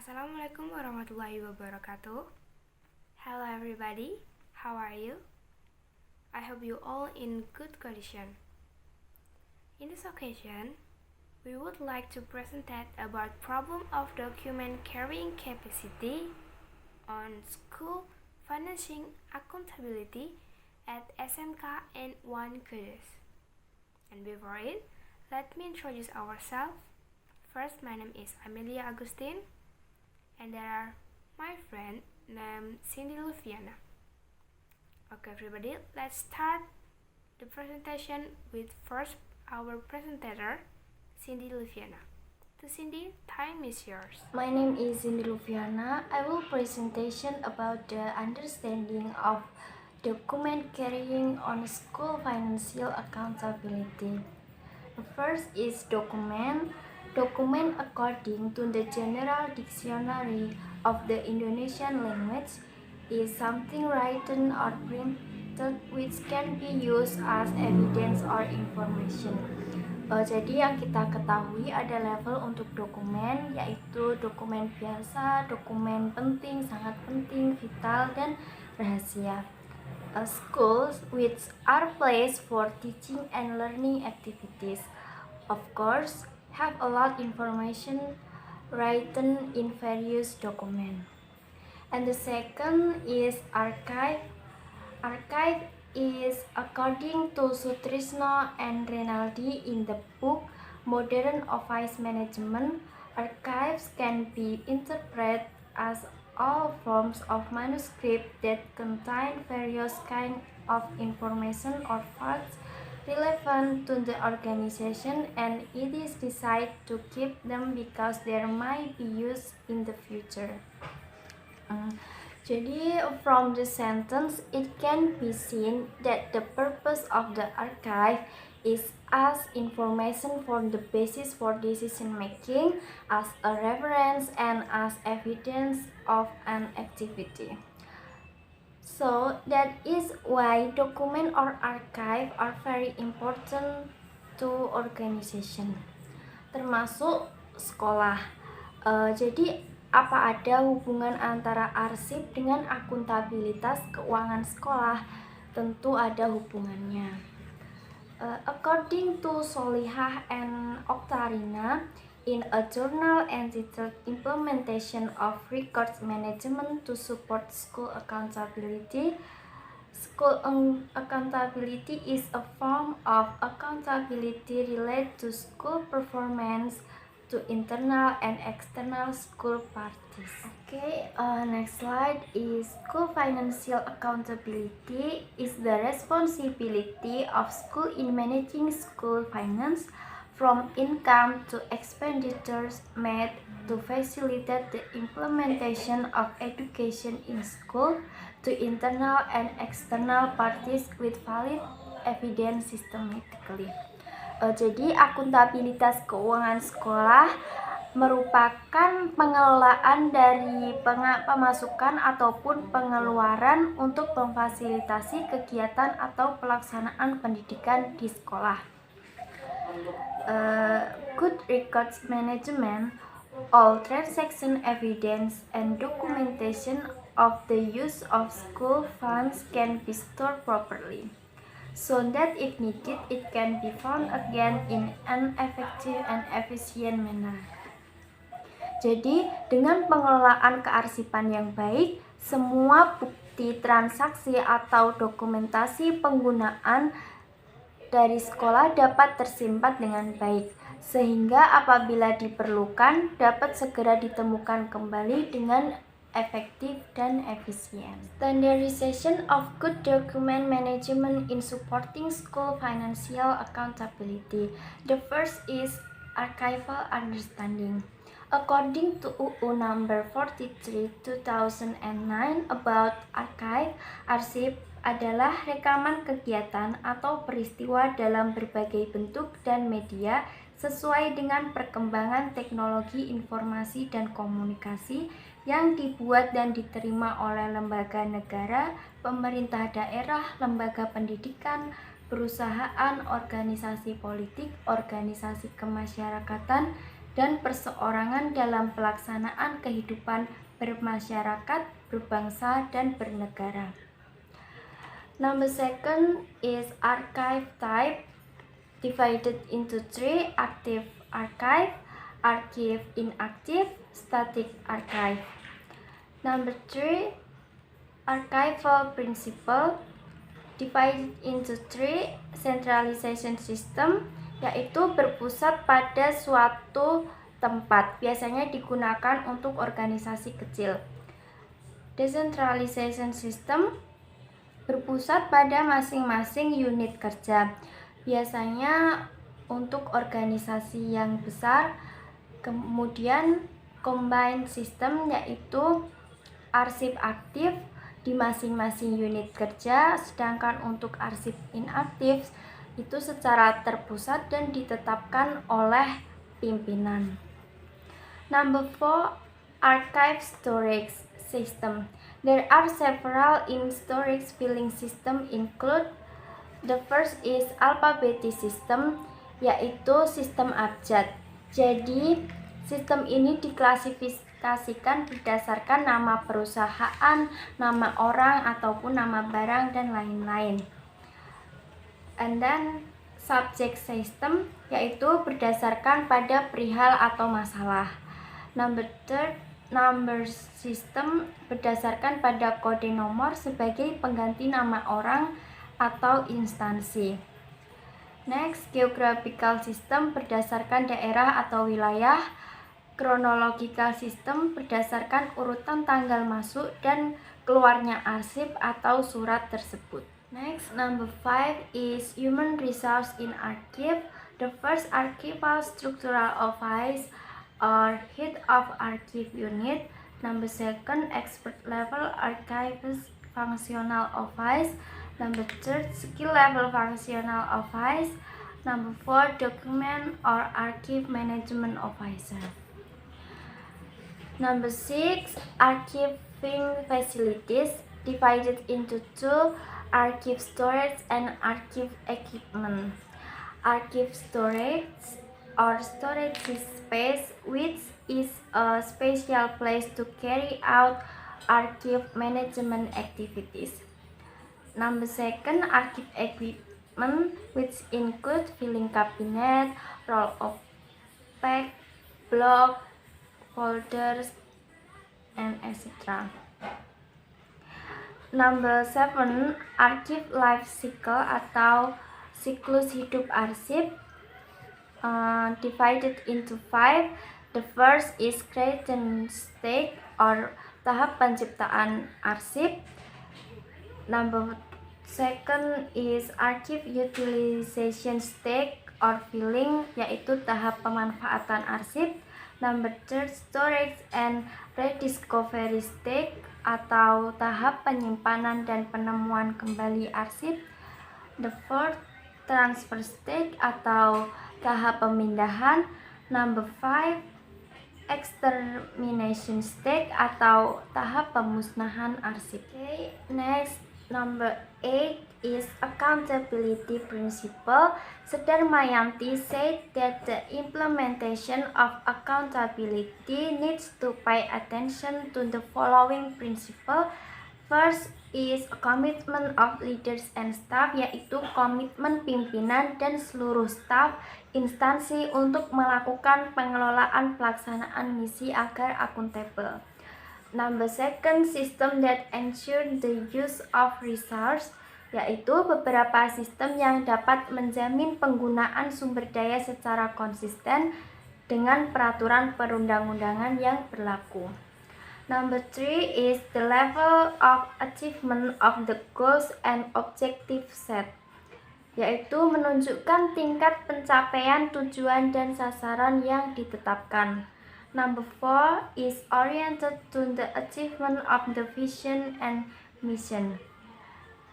Assalamualaikum warahmatullahi wabarakatuh. Hello everybody, how are you? I hope you all in good condition. In this occasion, we would like to present about problem of document carrying capacity on school financing accountability at SMK N 1 Kudus. And before it, let me introduce ourselves. First, my name is Amelia Agustin, and there are my friend named Chindy Lufiana. Okay, everybody, let's start the presentation with first our presenter, Chindy Lufiana. To Chindy, time is yours. My name is Chindy Lufiana. I will presentation about the understanding of document carrying on school financial accountability. The first is document. Document, according to the General Dictionary of the Indonesian language, is something written or printed which can be used as evidence or information. Jadi yang kita ketahui ada level untuk dokumen, yaitu dokumen biasa, dokumen penting, sangat penting, vital, dan rahasia. Schools which are placed for teaching and learning activities, of course, have a lot information written in various documents. And the second is archive. Archive is, according to Sutrisno and Renaldi in the book Modern Office Management, archives can be interpreted as all forms of manuscript that contain various kinds of information or facts relevant to the organization, and it is decided to keep them because they might be used in the future. Jadi from the sentence it can be seen that the purpose of the archive is as information for the basis for decision making, as a reference, and as evidence of an activity. So that is why document or archive are very important to organization, termasuk sekolah. Jadi apa ada hubungan antara arsip dengan akuntabilitas keuangan sekolah? Tentu ada hubungannya. According to Solihah and Oktarina, in a journal entitled Implementation of Records Management to Support School Accountability, school accountability is a form of accountability related to school performance to internal and external school parties. Okay, next slide is school financial accountability is the responsibility of school in managing school finance from income to expenditures made to facilitate the implementation of education in school to internal and external parties with valid evidence systematically. Jadi akuntabilitas keuangan sekolah merupakan pengelolaan dari pemasukan ataupun pengeluaran untuk memfasilitasi kegiatan atau pelaksanaan pendidikan di sekolah. Good records management, all transaction evidence and documentation of the use of school funds can be stored properly, so that if needed it can be found again in an effective and efficient manner. Jadi dengan pengelolaan kearsipan yang baik, semua bukti transaksi atau dokumentasi penggunaan dari sekolah dapat tersimpan dengan baik, sehingga apabila diperlukan dapat segera ditemukan kembali dengan efektif dan efisien. Standardization of good document management in supporting school financial accountability. The first is archival understanding. According to UU number 43 2009 about archive, arsip adalah rekaman kegiatan atau peristiwa dalam berbagai bentuk dan media sesuai dengan perkembangan teknologi informasi dan komunikasi yang dibuat dan diterima oleh lembaga negara, pemerintah daerah, lembaga pendidikan, perusahaan, organisasi politik, organisasi kemasyarakatan, dan perseorangan dalam pelaksanaan kehidupan bermasyarakat, berbangsa, dan bernegara. Number second is archive type, divided into three: active archive, archive inactive, static archive. Number three, archival principle, divided into three: centralization system, yaitu berpusat pada suatu tempat, biasanya digunakan untuk organisasi kecil. Decentralization system berpusat pada masing-masing unit kerja, biasanya untuk organisasi yang besar. Kemudian combined system, yaitu arsip aktif di masing-masing unit kerja, sedangkan untuk arsip inaktif itu secara terpusat dan ditetapkan oleh pimpinan. Number 4, archive storage system. There are several in storage filing system include: the first is alphabeti system, yaitu sistem abjad. Jadi sistem ini diklasifikasikan berdasarkan nama perusahaan, nama orang ataupun nama barang dan lain-lain. And then subject system, yaitu berdasarkan pada perihal atau masalah. Number third, number system berdasarkan pada kode nomor sebagai pengganti nama orang atau instansi. Next, geographical system berdasarkan daerah atau wilayah. Chronological system berdasarkan urutan tanggal masuk dan keluarnya arsip atau surat tersebut. Next, number 5 is human resource in archive. The first, archival structural office or head of archive unit. Number second, expert level archivist functional office. Number third, skill level functional office. Number 4, document or archive management officer. Number 6, archiving facilities, divided into two: archive storage and archive equipment. Archive storage or storage space, which is a special place to carry out archive management activities. Number second, archive equipment, which include filing cabinet, roll of pack, block, folders, and etc. Number 7, archive life cycle atau siklus hidup arsip, divided into 5. The first is creation stage or tahap penciptaan arsip. Number second is archive utilization stage or filling, yaitu tahap pemanfaatan arsip. Number third, storage and rediscovery stage atau tahap penyimpanan dan penemuan kembali arsip. The fourth, transfer stage atau tahap pemindahan. Number 5, extermination stage atau tahap pemusnahan arsip. Okay, next, number 8 is accountability principle. Sudarmayanti said that the implementation of accountability needs to pay attention to the following principle. First is a commitment of leaders and staff, yaitu komitmen pimpinan dan seluruh staf instansi untuk melakukan pengelolaan pelaksanaan misi agar akuntabel. Number second, system that ensure the use of resource, yaitu beberapa sistem yang dapat menjamin penggunaan sumber daya secara konsisten dengan peraturan perundang-undangan yang berlaku. Number 3 is the level of achievement of the goals and objective set, yaitu menunjukkan tingkat pencapaian tujuan dan sasaran yang ditetapkan. Number 4 is oriented to the achievement of the vision and mission,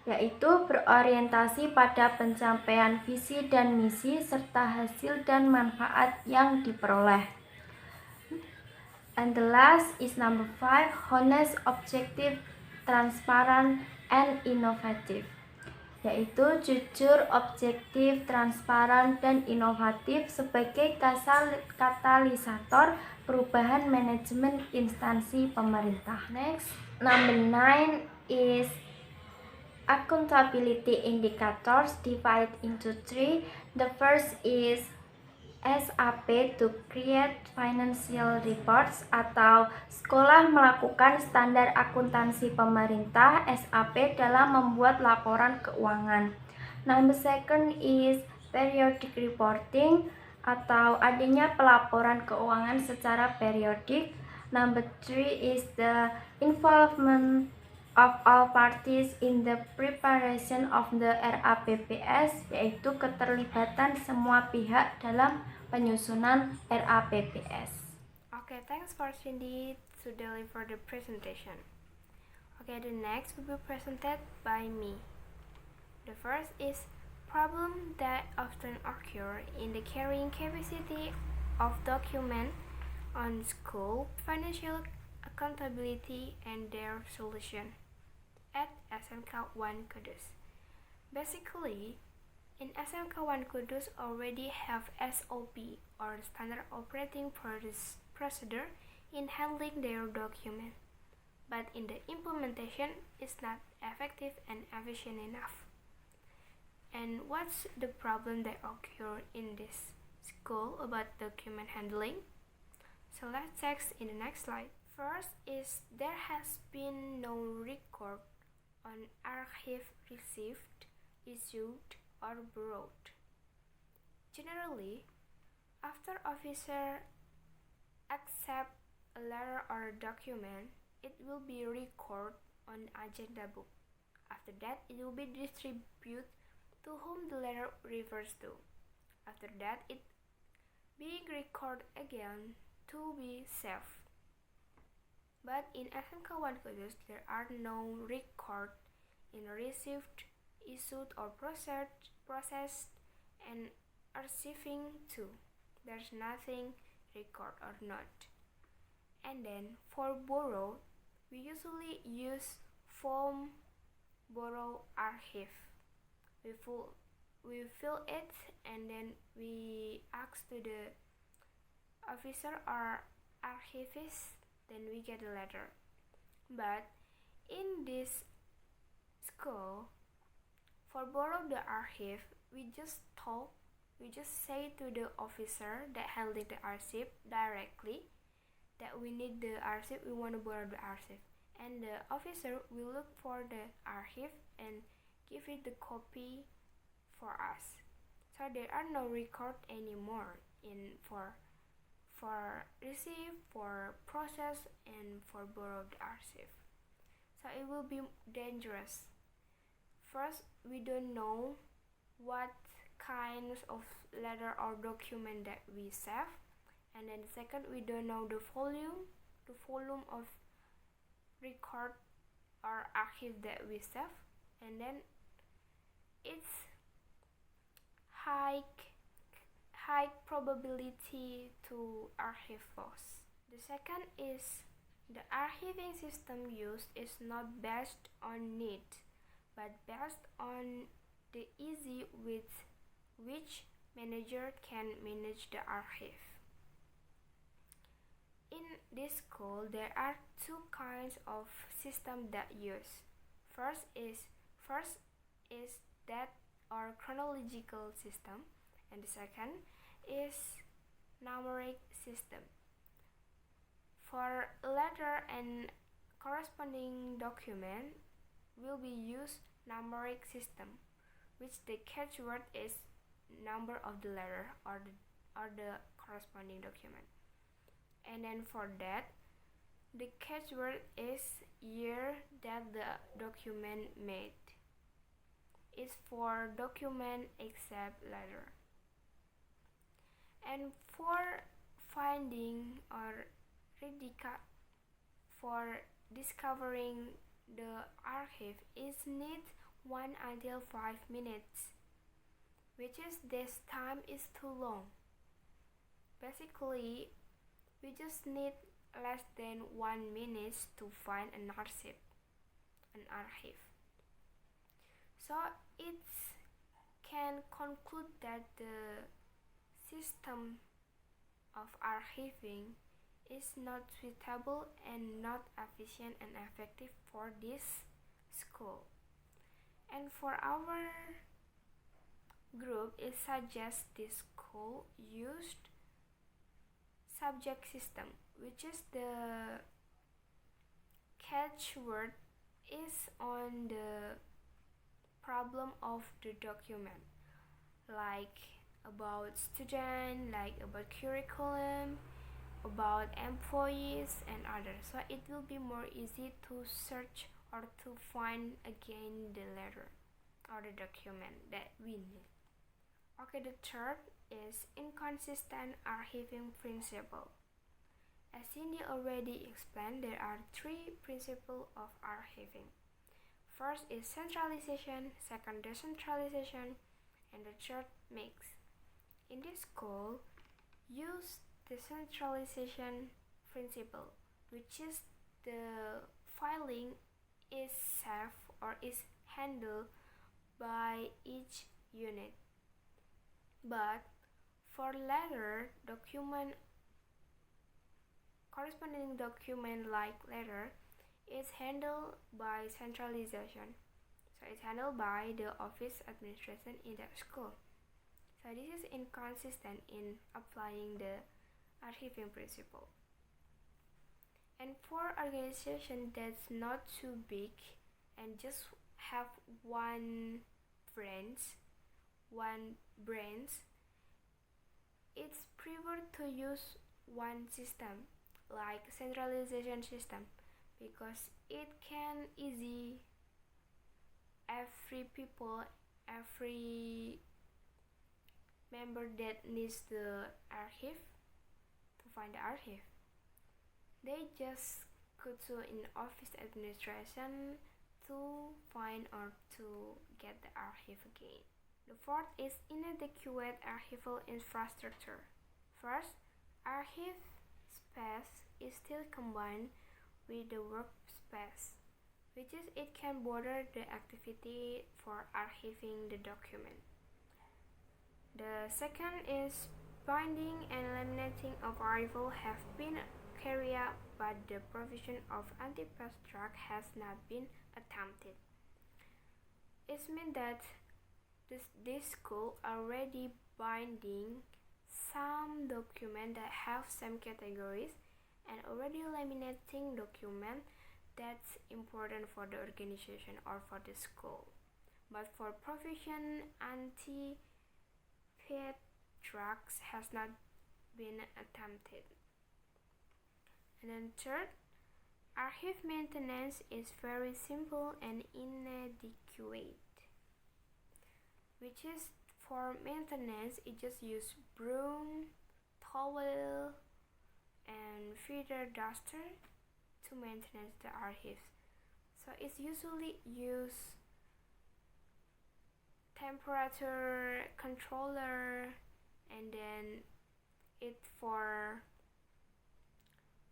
yaitu berorientasi pada pencapaian visi dan misi serta hasil dan manfaat yang diperoleh. And the last is number 5, honest, objective, transparent, and innovative, yaitu jujur, objektif, transparan, dan inovatif sebagai katalisator perubahan manajemen instansi pemerintah. Next, number 9 is accountability indicators divided into 3. The first is S.A.P. to create financial reports atau sekolah melakukan standar akuntansi pemerintah S.A.P. dalam membuat laporan keuangan. Number second is periodic reporting atau adanya pelaporan keuangan secara periodik. Number 3 is the involvement of all parties in the preparation of the RAPPS, yaitu keterlibatan semua pihak dalam penyusunan RAPPS. Okay, thanks for Chindy to deliver the presentation. Okay, the next will be presented by me. The first is problem that often occur in the carrying capacity of document on school financial accountability and their solution at SMK N Kudus. Basically, in SMK N Kudus already have SOP or standard operating procedure in handling their document, but in the implementation is not effective and efficient enough. And what's the problem that occur in this school about document handling? So let's check in the next slide. First is there has been no record on archive received, issued, or borrowed. Generally, after officer accept a letter or document, it will be recorded on agenda book. After that, it will be distributed to whom the letter refers to. After that, it being recorded again to be saved. But in SMK N Kudus, there are no record in received, issued, or processed, and receiving too. There's nothing record or not. And then for borrow, we usually use form borrow archive. We fill it and then we ask to the officer or archivist, then we get a letter. But in this school, for borrow the archive, we just say to the officer that handling the archive directly that we need the archive, we want to borrow the archive, and the officer will look for the archive and give it the copy for us. So there are no record anymore in for receive, for process, and for borrow the archive. So it will be dangerous. First, we don't know what kinds of letter or document that we save, and then second, we don't know the volume of record or archive that we save, and then it's high probability to archive loss. The second is the archiving system used is not based on need, but based on the ease with which manager can manage the archive. In this school, there are two kinds of system that use. First is that or chronological system, and the second is numeric system. For letter and corresponding document will be used numeric system, which the catchword is number of the letter or the corresponding document. And then for that, the catchword is year that the document made. It's for document except letter. And for finding or for discovering the archive is need 1 until 5 minutes, which is this time is too long. Basically, we just need less than 1 minute to find an archive. So it can conclude that the system of archiving is not suitable and not efficient and effective for this school. And for our group, it suggests this school used subject system, which is the catchword is on the problem of the document, like about student, like about curriculum, about employees and others. So it will be more easy to search or to find again the letter or the document that we need. Okay, the third is inconsistent archiving principle. As Cindy already explained, there are three principles of archiving. First is centralization, second decentralization, and the third mix. In this school, use the centralization principle, which is the filing is saved or is handled by each unit. But for letter document, corresponding document like letter is handled by centralization. So it's handled by the office administration in that school. So this is inconsistent in applying the archiving principle. And for organization that's not too big and just have one branch, it's preferred to use one system like centralization system, because it can easy every member that needs the archive to find the archive. They just go to in office administration to find or to get the archive again. The fourth is inadequate archival infrastructure. First, archive space is still combined with the workspace, which is it can border the activity for archiving the document. The second is binding and laminating of archival have been carried out, but the provision of anti-pass drug has not been attempted. It means that this school already binding some documents that have same categories and already laminating documents that's important for the organization or for the school. But for provision anti-paid drugs has not been attempted. And then third, archive maintenance is very simple and inadequate, which is for maintenance it just use broom, towel, and feather duster to maintain the archives. So it's usually use temperature controller and then it for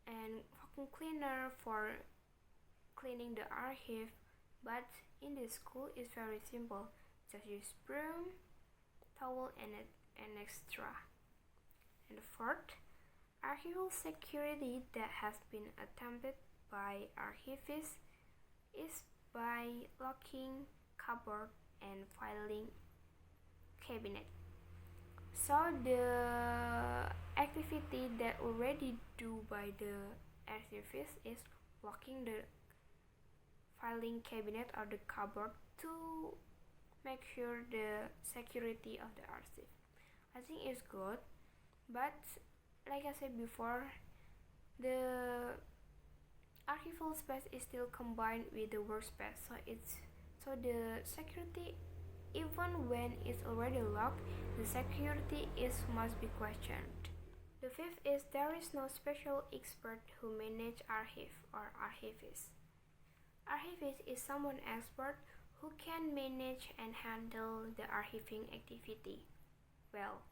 and vacuum cleaner for cleaning the archive. But in the school it's very simple, just use broom, towel, and extra. And the fourth, archival security that has been attempted by archivists is by locking cupboard and filing cabinet. So the activity that already do by the archivist is locking the filing cabinet or the cupboard to make sure the security of the archive. I think it's good, but like I said before, the archival space is still combined with the workspace, so the security, even when it's already locked, the security must be questioned. The fifth is there is no special expert who manage archive or archivist. Archivist is someone expert who can manage and handle the archiving activity well.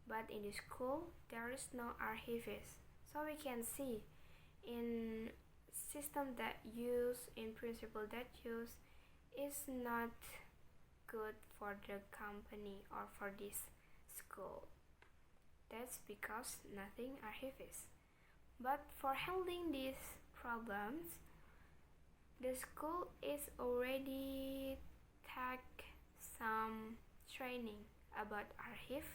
But in the school, there is no archivist. So we can see in system that use, in principle that use, is not good for the company or for this school. That's because nothing archive is. But for handling these problems, the school is already take some training about archive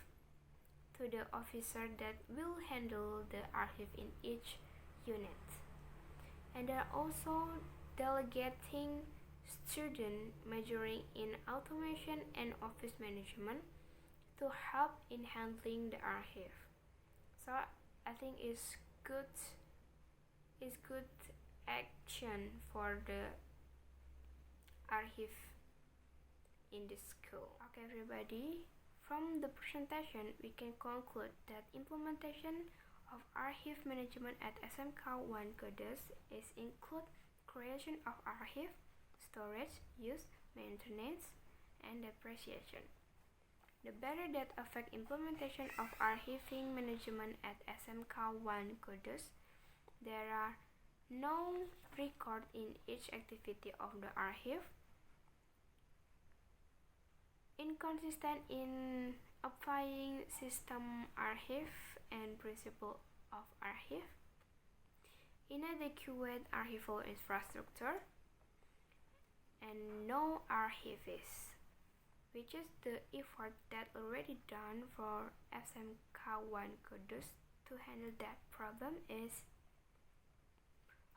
to the officer that will handle the archive in each unit. And they're also delegating students majoring in automation and office management to help in handling the archive. So I think it's good action for the archive in the school. Okay, everybody. From the presentation, we can conclude that implementation of archive management at SMK N Kudus is include creation of archive, storage, use, maintenance, and depreciation. The better that affect implementation of archiving management at SMK N Kudus, there are no record in each activity of the archive, inconsistent in applying system archive and principle of archive, inadequate archival infrastructure, and no archivist, which is the effort that already done for SMK N Kudus to handle that problem is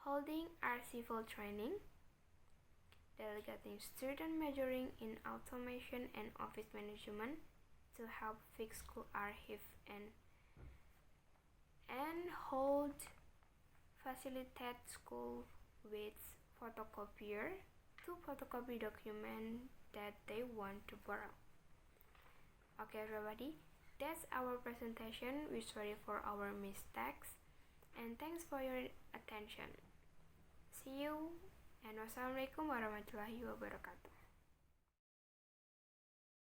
holding archival training, delegating student majoring in automation and office management to help fix school archive and facilitate school with photocopier to photocopy document that they want to borrow. Okay, everybody, that's our presentation. We're sorry for our mistakes and thanks for your attention. See you and wassalamualaikum warahmatullahi wabarakatuh.